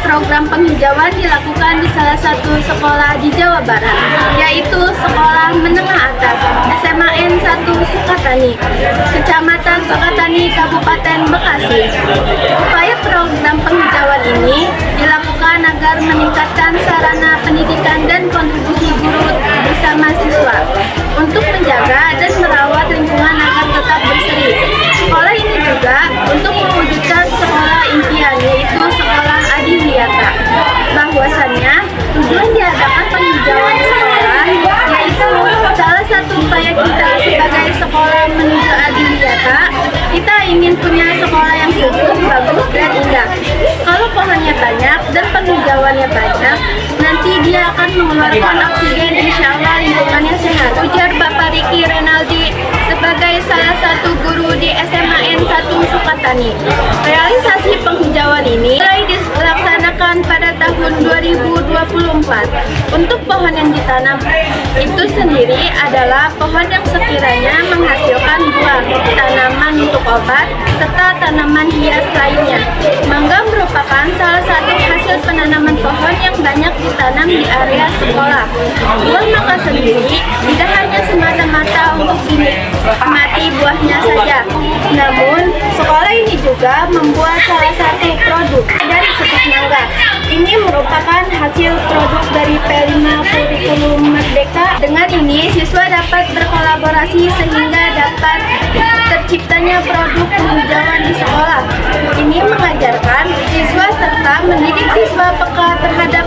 program penghijauan dilakukan di salah satu sekolah di Jawa Barat, yaitu Sekolah Menengah Atas SMAN 1 Sukatani, Kecamatan Sukatani, Kabupaten Bekasi. Upaya program penghijauan ini dilakukan agar meningkatkan sarana pendidikan dan kontribusi guru bersama siswa untuk menjaga dan merawat lingkungan agar tetap berseri. Sekolah ini juga untuk mewujudkan sekolah impian, yaitu sekolah adiwiyata. Bahwasannya tujuan diadakan penghijauan sekolah yaitu salah satu upaya kita sebagai sekolah menuju adiwiyata. Kita ingin punya sekolah yang sejuk, bagus, dan indah. Kalau pohonnya banyak dan penghijauannya banyak, nanti dia akan mengeluarkan oksigen, insya Allah lingkungannya sehat. Ujar Bapak Riki Renaldi sebagai salah satu guru di SMAN 1 Sukatani. Realisasi penghijauan ini mulai dilaksanakan pada tahun 2024. Untuk pohon yang ditanam itu sendiri adalah pohon yang sekiranya menghasilkan buah, tanaman untuk obat, serta tanaman hias lainnya. Mangga merupakan salah satu hasil penanaman pohon yang banyak ditanam di area sekolah. Buah mangga sendiri tidak hanya semata-mata untuk dinikmati buahnya saja, namun sekolah ini juga membuat salah satu produk dari setik mangga. Ini merupakan hasil produk dari P5 Kurikulum Merdeka. Dengan ini, siswa dapat berkolaborasi sehingga dapat terciptanya produk penghijauan di sekolah. Ini mengajarkan siswa serta mendidik siswa peka terhadap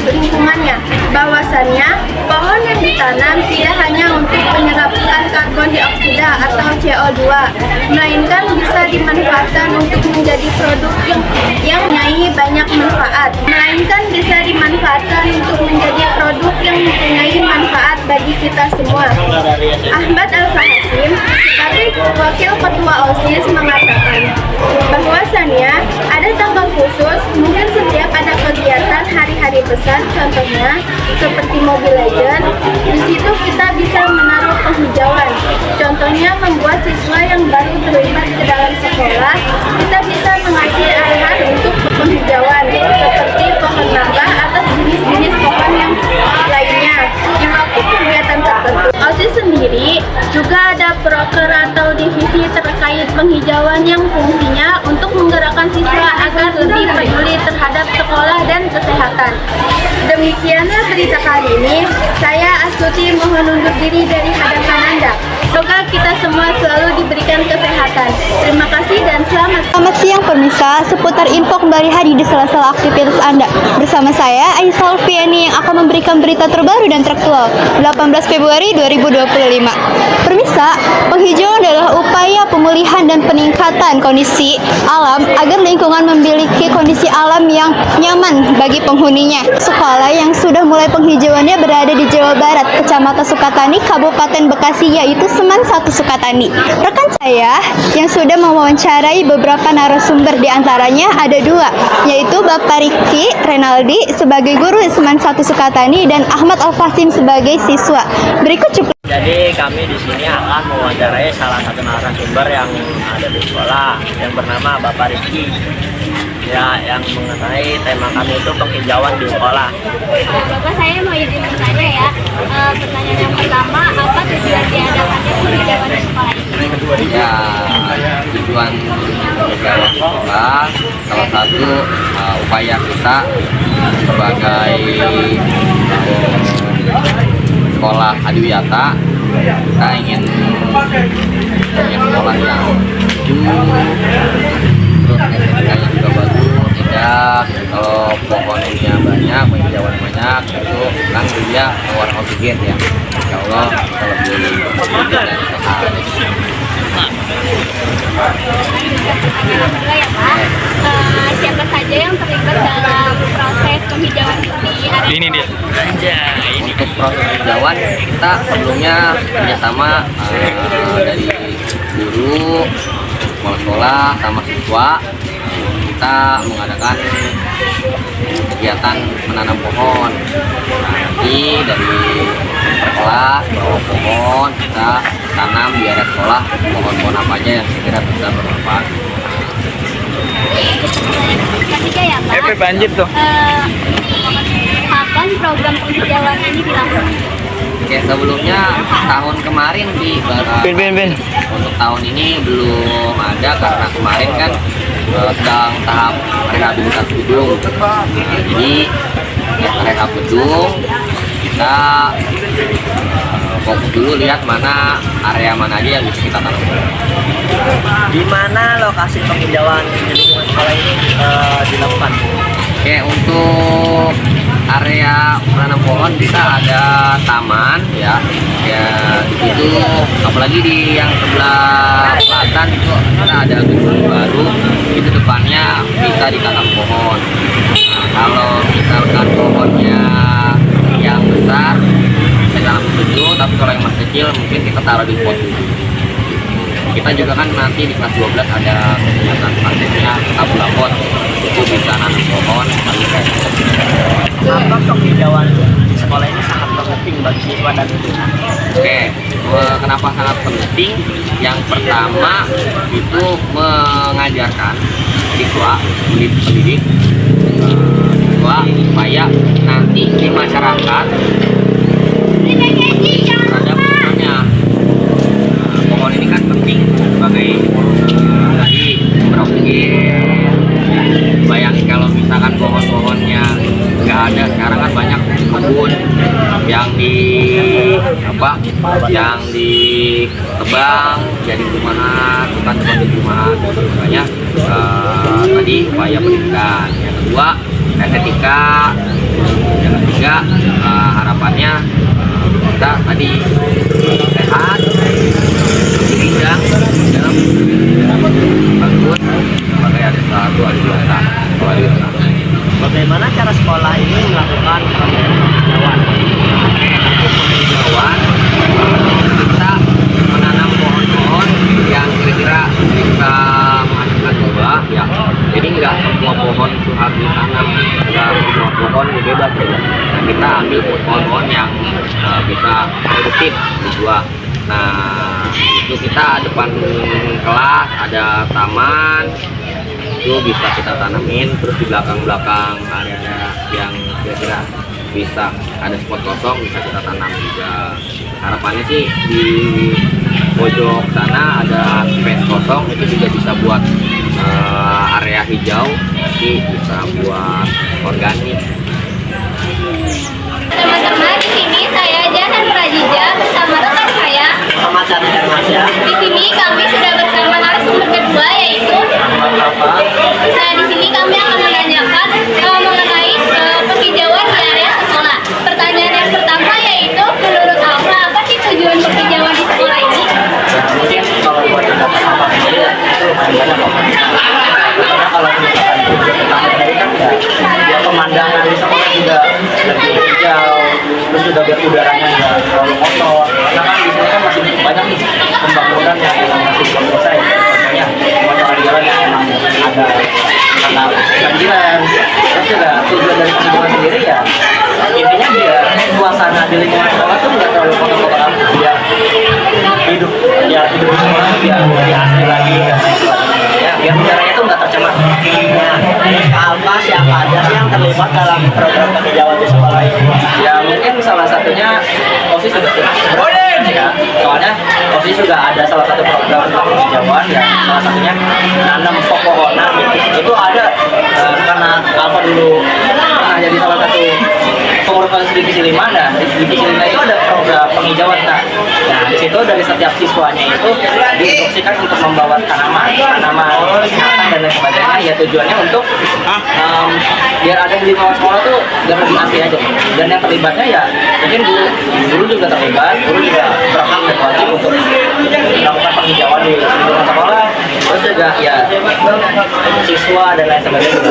lingkungannya. Bahwasannya, pohon yang ditanam tidak hanya untuk menyerapkan karbon dioksida atau CO2, melainkan bisa dimanfaatkan untuk menjadi produk yang mempunyai banyak manfaat. Bagi kita semua. Ahmad Al-Fahasim sebagai Wakil Ketua OSIS mengatakan bahwasannya ada tanggal khusus, mungkin setiap ada kegiatan hari-hari besar, contohnya seperti Mobile Legends. Di situ kita bisa menaruh penghijauan. Contohnya membuat siswa yang baru terlibat ke dalam sekolah, kita bisa mengasih arahan untuk penghijauan seperti pohon mangga atau jenis-jenis pohon yang lainnya di waktu kegiatan tertentu. OSIS sendiri juga ada proker atau divisi terkait penghijauan yang fungsinya untuk menggerakkan siswa agar lebih peduli terhadap sekolah dan kesehatan. Demikianlah berita kali ini. Saya Astuti mohon undur diri dari hadapan Anda. Semoga kita semua selalu diberikan kesehatan. Terima kasih dan selamat. Selamat siang pemirsa, seputar info kembali hadir di sela-sela aktivitas Anda. Bersama saya Aisyah Alfiani yang akan memberikan berita terbaru dan teraktual 18 Februari 2025. Pemirsa, penghijauan adalah upaya pemulihan dan peningkatan kondisi alam agar lingkungan memiliki kondisi alam yang nyaman bagi penghuninya. Sekolah yang sudah mulai penghijauannya berada di Jawa Barat, Kecamatan Sukatani, Kabupaten Bekasi, yaitu Seman 1 Sukatani. Rekan saya yang sudah mewawancarai beberapa narasumber, di antaranya ada dua, yaitu Bapak Riki Renaldi sebagai guru Seman 1 Sukatani dan Ahmad Al-Fasim sebagai siswa. Berikut cukup. Jadi kami di sini akan mewawancarai salah satu narasumber yang ada di sekolah yang bernama Bapak Riki. Ya, yang mengenai tema kami itu penghijauan di sekolah. Bapak, saya mau izin bertanya ya. Pertanyaan yang pertama, apa tujuan diadakannya penghijauan di sekolah ini? Ya, tujuan penghijauan sekolah salah satu upaya kita sebagai sekolah adiwiyata. Kita ingin punya sekolah yang maju, terus estetikanya juga bagus, indah. Kalau pohonnya banyak, penghijauan banyak, itu kan dia keluar oksigen ya. Insya Allah kita lebih dan sehat. Siapa saja yang terlibat dalam proses penghijauan di area Ini dia. Untuk proses penghijauan kita sebelumnya kerjasama dari guru, sekolah sama siswa. Kita mengadakan kegiatan menanam pohon. Nah, nanti dari per kelas bawa pohon, kita tanam di area sekolah pohon-pohon apa aja yang sekira bisa bermanfaat. Ketiga ya Pak. banjir tuh. Kapan program penghijauan ini dilakukan? Oke, sebelumnya tahun kemarin sih, untuk tahun ini belum ada karena kemarin kan sedang tahap rehabilitasi gedung. Jadi rehab gedung kita fokus dulu lihat mana area mana aja yang bisa kita tanam. Di mana lokasi penghijauan di lingkungan sekolah ini dilakukan? Oke, untuk area menanam pohon kita ada taman ya di situ, apalagi di yang sebelah selatan itu kita ada gedung baru, itu depannya bisa ditanam pohon. Nah, kalau misalkan pohonnya yang besar bisa dalam gedung, tapi kalau yang masih kecil mungkin kita taruh di pot dulu. Kita juga kan nanti di kelas 12 ada kegiatan prakteknya tabula pot, itu bisa nanam pohon. Apa penghijauan di sekolah ini sangat penting bagi siswa dan guru? Oke, kenapa sangat penting? Yang pertama itu mengajarkan siswa, pendidik siswa supaya nanti di masyarakat terhadap pohonnya. Pohon ini kan penting sebagai tadi beroksigen. Bayangin kalau misalkan pohon-pohonnya nggak ada, sekarang kan banyak kebun yang ditebang jadi perumahan, bukan sebagai perumahan. Makanya tadi upaya pendidikan. Yang kedua estetika. Yang ketiga harapannya kita tadi sehat, bidang dalam bagus sebagai ada satu adiwata. Bagaimana cara sekolah ini melakukan proses penghijauan? Penghijauan kita menanam pohon-pohon yang kira-kira bisa menghasilkan buah ya. Jadi nggak semua pohon itu harus ditanam, nggak semua pohon itu bebas ya. Nah, kita ambil pohon-pohon yang bisa produktif dijual. Nah, itu kita depan kelas ada taman, itu bisa kita tanamin. Terus di belakang-belakang area yang kira-kira bisa ada spot kosong bisa kita tanam juga. Harapannya sih di pojok sana ada space kosong, itu juga bisa buat area hijau, nanti bisa buat organik. Teman-teman, di sini saya Jahan Prajija bersama rekan saya. Sama cara Mas ya. Di sini kami sudah bersama narasumber kedua yaitu. Nah, di sini kami akan menanyakan mengenai penghijauan di area sekolah. Pertanyaan yang pertama yaitu menurut apa sih tujuan penghijauan di sekolah ini? Mungkin kalau buat apa sendiri itu banyak kok. Karena kalau misalkan pertama tadi kan ya pemandangan di sekolah juga lebih hijau, terus juga biar udaranya nggak terlalu kotor. Karena kan di sini kan masih banyak nih pembangunan yang masih belum selesai. Contohnya jalan yang emang ada karena banjiran. Terus juga tujuan dari penghijauan sendiri ya intinya biar suasana di lingkungan sekolah tuh nggak terlalu kotor-kotor, biar hidup di sekolah tuh biar lebih asli lagi dan ya biar udaranya tuh nggak tercemar. Nah, siapa aja sih yang terlibat dalam program penghijauan di sekolah ini? Ya mungkin salah satunya OSIS juga ya, soalnya OSIS juga ada salah satu program penghijauan yang salah satunya nanam pepohonan gitu. Itu ada karena Alfa dulu pernah jadi salah satu pengurus divisi 5, dan divisi 5 itu ada program penghijauan kan. Nah di situ dari setiap siswanya itu diinstruksikan untuk membawa tanaman kesehatan dan lain sebagainya. Ya tujuannya untuk biar ada di lingkungan sekolah tuh biar lebih asli aja. Dan yang terlibatnya ya mungkin guru juga terlibat, guru juga berhak dan wajib untuk melakukan penghijauan di lingkungan sekolah. Terus juga ya siswa dan lain sebagainya.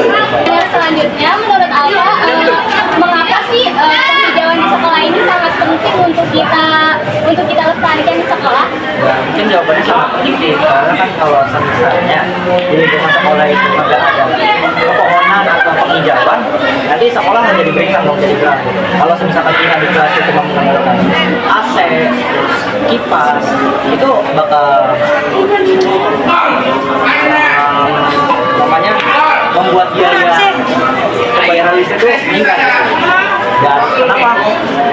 Yang selanjutnya menurut Alfa, mengapa sih penghijauan di sekolah ini sangat penting untuk kita lestarikan di sekolah? Ya, mungkin jawabannya sangat penting sih, karena kan kalau misalnya di lingkungan sekolah itu tidak ada pepohonan atau penghijauan, nanti sekolah menjadi bengkak, menjadi gelap. Kalau misalkan kita di kelas itu menggunakan AC, kipas, itu bakal namanya membuat biaya pembayaran listrik itu meningkat. Dan kenapa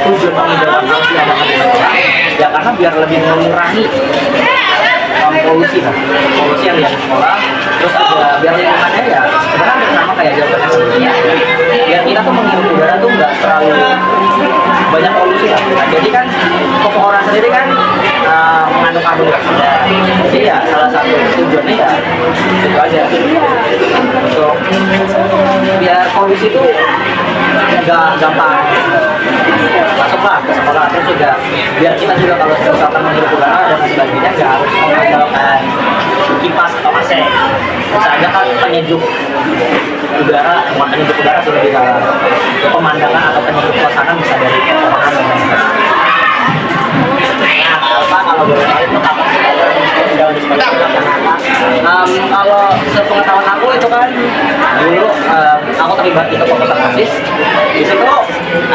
tujuan penghijauan harus diadakan di sekolah? Ya karena biar lebih mengurangi polusi kan, polusi yang ada di sekolah. Terus juga biar lingkungannya ya sebenarnya sama kayak jawabannya sebelumnya. Biar kita tuh menghirup udara tuh nggak terlalu banyak polusi lah. Nah, jadi kan pepohonan sendiri kan mengandung karbon dioksida. Jadi ya salah satu tujuannya ya itu aja untuk biar polusi itu nggak gampang masuklah ke sekolah. Terus juga biar kita juga kalau misalkan menghirup udara dan sebagainya nggak harus mengandalkan kipas atau AC. Bisa aja kan penyejuk udara, penyejuk udara sudah di dalam pemandangan atau penyejuk suasana bisa dari pepohonan dan lain-lain. Nah, kalau boleh tahu itu apa sih yang kalau sepengetahuan aku itu kan dulu aku terlibat di kepengurusan OSIS. Di situ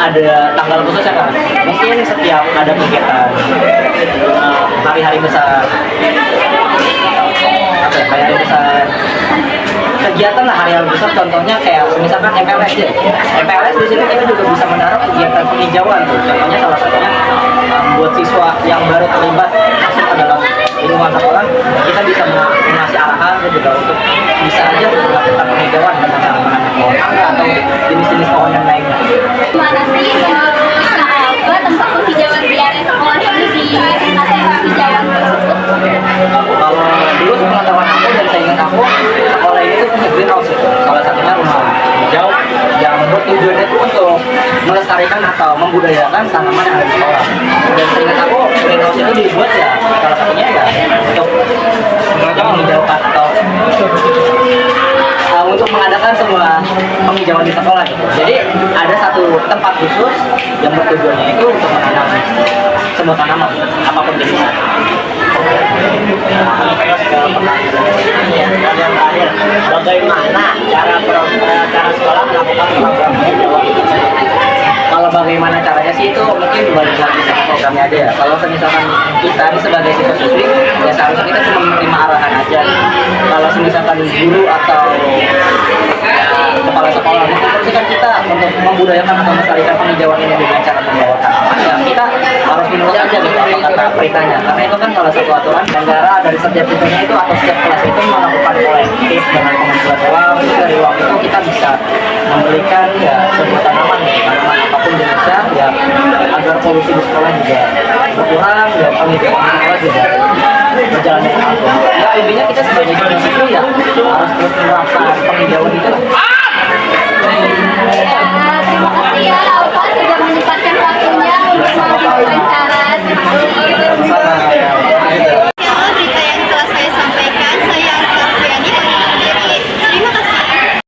ada tanggal khususnya kan. Mungkin setiap ada kegiatan hari-hari besar, hari besar kegiatan lah hari-hari besar, contohnya kayak misalkan MPLS ya. MPLS di sini kita juga bisa menaruh kegiatan penghijauan tuh. Contohnya salah satunya buat siswa yang baru terlibat masuk ke dalam lingkungan sekolah, kita bisa mengasih arahan juga untuk bisa aja melakukan penghijauan dengan cara menanam pohon mangga atau jenis-jenis pohon yang lainnya. Mana sih apa tempat penghijauan biar sekolah itu di penghijauan tersebut? Kalau dulu sepengetahuan aku dan seingat aku, sekolah ini tuh punya greenhouse itu. Salah satunya rumah hijau yang bertujuannya itu untuk melestarikan atau membudayakan tanaman yang ada di sekolah. Dan seingat aku, greenhouse itu dibuat ya salah satunya ya untuk menghijaukan atau untuk mengadakan semua penghijauan di sekolah gitu. Jadi ada satu tempat khusus yang bertujuannya itu untuk menanam semua tanaman apapun jenisnya. Yang terakhir, bagaimana cara sekolah melakukan program penghijauan? Kalau bagaimana caranya sih itu mungkin balik lagi sama programnya aja ya. Kalau misalkan kita ini sebagai siswa siswi ya seharusnya kita cuma menerima arahan aja. Kalau misalkan guru atau kepala sekolah menginstruksikan kita untuk membudayakan atau melestarikan penghijauan ini dengan cara membawa tanaman, ya kita harus menurut aja gitu apa kata perintahnya. Karena itu kan salah satu aturan negara dari setiap siswanya itu atau setiap kelas itu melakukan kolektif dengan pengumpulan uang. Dari uang itu kita bisa membelikan ya sebuah tanaman apapun jenisnya ya agar polusi di sekolah juga berkurang ya penghijauan di sekolah juga berjalan dengan baik. Ya intinya kita sebagai siswa ya harus terus menerapkan penghijauan itu lah.